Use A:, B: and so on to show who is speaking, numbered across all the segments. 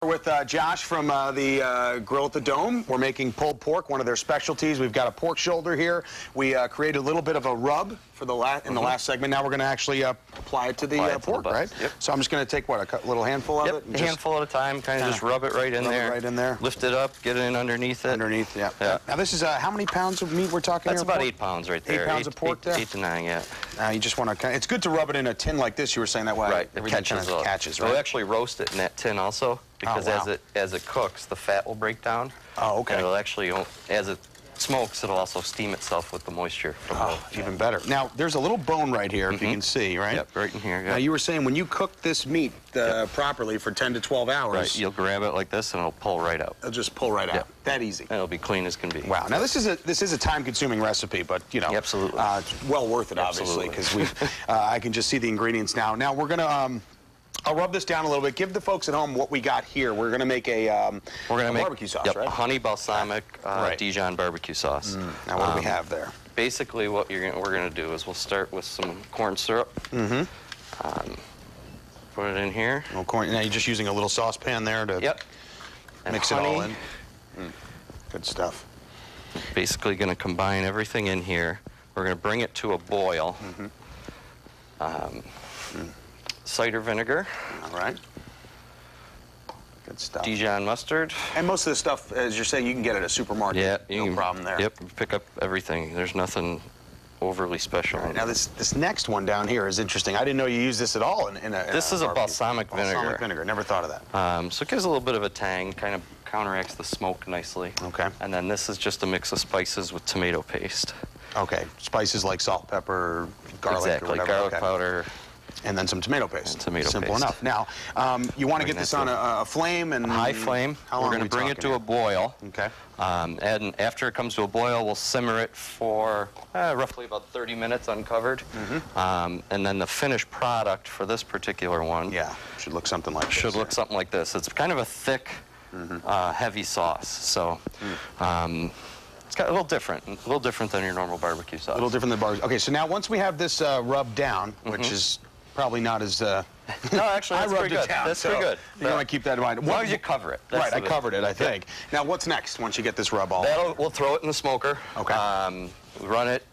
A: With Josh from the Grill at the Dome. We're making pulled pork, one of their specialties. We've got a pork shoulder here. We created a little bit of a rub for the in the last segment. Now we're going to actually apply it to the pork, right?
B: Yep.
A: So I'm just going to take, what, a little handful of it?
B: A handful at a time, kind of just rub it right in there.
A: Right in there.
B: Lift it up, get it in underneath it.
A: Underneath, yeah. Now this is, how many pounds of meat we're talking
B: That's
A: here?
B: about 8 pounds right there.
A: 8 pounds of pork there?
B: 8 to 9, yeah.
A: You just want to, it's good to rub it in a tin like this. You were saying that way.
B: Right,
A: Everything kind of catches, right?
B: We'll actually roast it in that tin also, because as it cooks, the fat will break down.
A: Oh, okay.
B: And it'll actually, as it smokes, it'll also steam itself with the moisture from the
A: even better. Now, there's a little bone right here, if you can see, right?
B: Yep, right in here. Yep.
A: Now, you were saying when you cook this meat properly for 10 to 12 hours...
B: Right, you'll grab it like this, and it'll pull right out.
A: It'll just pull right out. That easy.
B: And it'll be clean as can be.
A: Wow. Now, this is a time-consuming recipe, but, you know...
B: Absolutely.
A: It's well worth it, obviously, because I can just see the ingredients now. Now, we're going to... I'll rub this down a little bit. Give the folks at home what we got here. We're going to make a barbecue sauce, right?
B: Honey balsamic Dijon barbecue sauce.
A: Now, what do we have there?
B: Basically, what we're going to do is we'll start with some corn syrup. Put it in here.
A: Well, corn. Now, you're just using a little saucepan there to mix it all in. Good stuff.
B: Basically, going to combine everything in here. We're going to bring it to a boil. Cider vinegar.
A: All right. Good stuff.
B: Dijon mustard.
A: And most of the stuff, as you're saying, you can get at a supermarket.
B: Yeah,
A: no problem there.
B: Yep, pick up everything. There's nothing overly special.
A: Right, now, this next one down here is interesting. I didn't know you use this at all in a
B: This is a balsamic vinegar.
A: Balsamic vinegar. Never thought of that.
B: So it gives a little bit of a tang, kind of counteracts the smoke nicely.
A: Okay.
B: And then this is just a mix of spices with tomato paste.
A: Okay. Spices like salt, pepper, garlic, or whatever.
B: Garlic powder.
A: And then some tomato paste.
B: Tomato
A: Simple
B: paste.
A: enough. Now, you want to get this on a flame and
B: high flame.
A: How long
B: We're going to bring it to a boil.
A: Okay.
B: And after it comes to a boil, we'll simmer it for roughly about 30 minutes uncovered. And then the finished product for this particular one,
A: should look something like this.
B: Should look something like this. It's kind of a thick, heavy sauce. So. It's got a little different than your normal barbecue sauce.
A: A little different than barbecue. Okay, so now once we have this rubbed down, which is probably not as...
B: no, actually, that's pretty good.
A: Down,
B: that's pretty good.
A: You want to keep that in mind.
B: As long as you cover it.
A: Right, I covered it, I think. Now, what's next once you get this rub all?
B: We'll throw it in the smoker.
A: Okay.
B: Run it.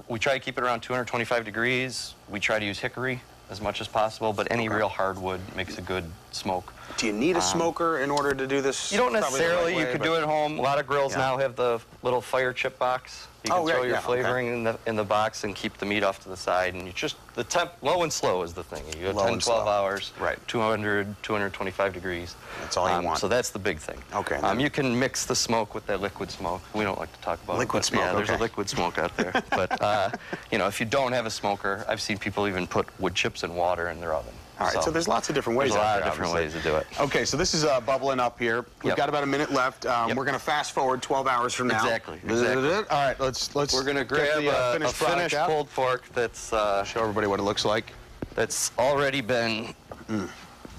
B: We try to keep it around 225 degrees. We try to use hickory as much as possible, but any real hardwood makes a good smoke.
A: Do you need a smoker in order to do this?
B: You don't necessarily. You could do it at home. A lot of grills now have the little fire chip box. You can throw your flavoring in the box and keep the meat off to the side. And you just, the temp, low and slow is the thing. You go 10, 12 hours, 200, 225 degrees.
A: That's all you want.
B: So that's the big thing.
A: Okay.
B: You can mix the smoke with that liquid smoke. We don't like to talk about
A: liquid smoke.
B: Yeah, there's a liquid smoke out there. But, you know, if you don't have a smoker, I've seen people even put wood chips and water in their oven.
A: All right, so there's lots of different ways.
B: There's a lot of different ways to do it.
A: Okay, so this is bubbling up here. We've got about a minute left. We're going to fast forward 12 hours from now.
B: Exactly.
A: All right, let's.
B: We're going to grab a finished pulled pork that's
A: show everybody what it looks like.
B: That's already been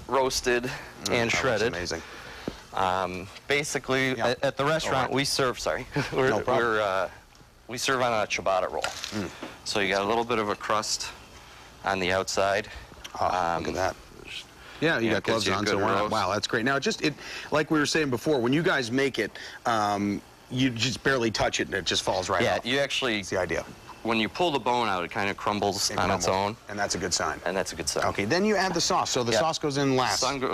B: roasted and shredded.
A: That's amazing.
B: Basically, at the restaurant we serve. We serve on a ciabatta roll. So you got a little bit of a crust on the outside.
A: Look at that. Yeah, you got gloves on, so wow, that's great. Now, like we were saying before, when you guys make it, you just barely touch it and it just falls right off.
B: Yeah, you actually...
A: That's the idea.
B: When you pull the bone out, it kind of crumbles on its own.
A: And that's a good sign.
B: And that's a good sign.
A: Okay, then you add the sauce. So the sauce goes in last.
B: And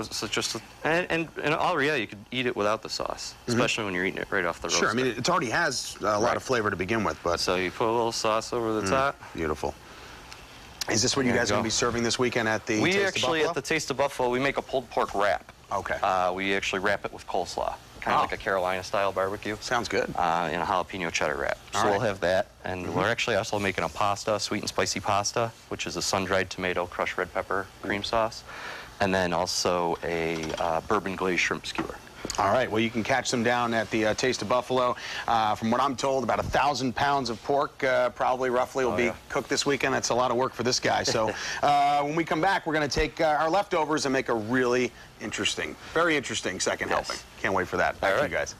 B: all reality, you could eat it without the sauce, especially when you're eating it right off the roaster.
A: Sure, I mean, it already has a lot of flavor to begin with, but...
B: So you put a little sauce over the top.
A: Beautiful. Is this what you guys are going to be serving this weekend at the Taste of Buffalo? We actually,
B: at the Taste of Buffalo, we make a pulled pork wrap.
A: Okay.
B: We actually wrap it with coleslaw, kind of like a Carolina-style barbecue.
A: Sounds good.
B: In a jalapeno cheddar wrap. So we'll have that. And we're actually also making a pasta, sweet and spicy pasta, which is a sun-dried tomato, crushed red pepper, cream sauce. And then also a bourbon glazed shrimp skewer.
A: All right, well, you can catch them down at the Taste of Buffalo. From what I'm told, about 1,000 pounds of pork, probably roughly, will be cooked this weekend. That's a lot of work for this guy. So when we come back, we're going to take our leftovers and make a really interesting, very interesting second helping. Can't wait for that. Back to you guys.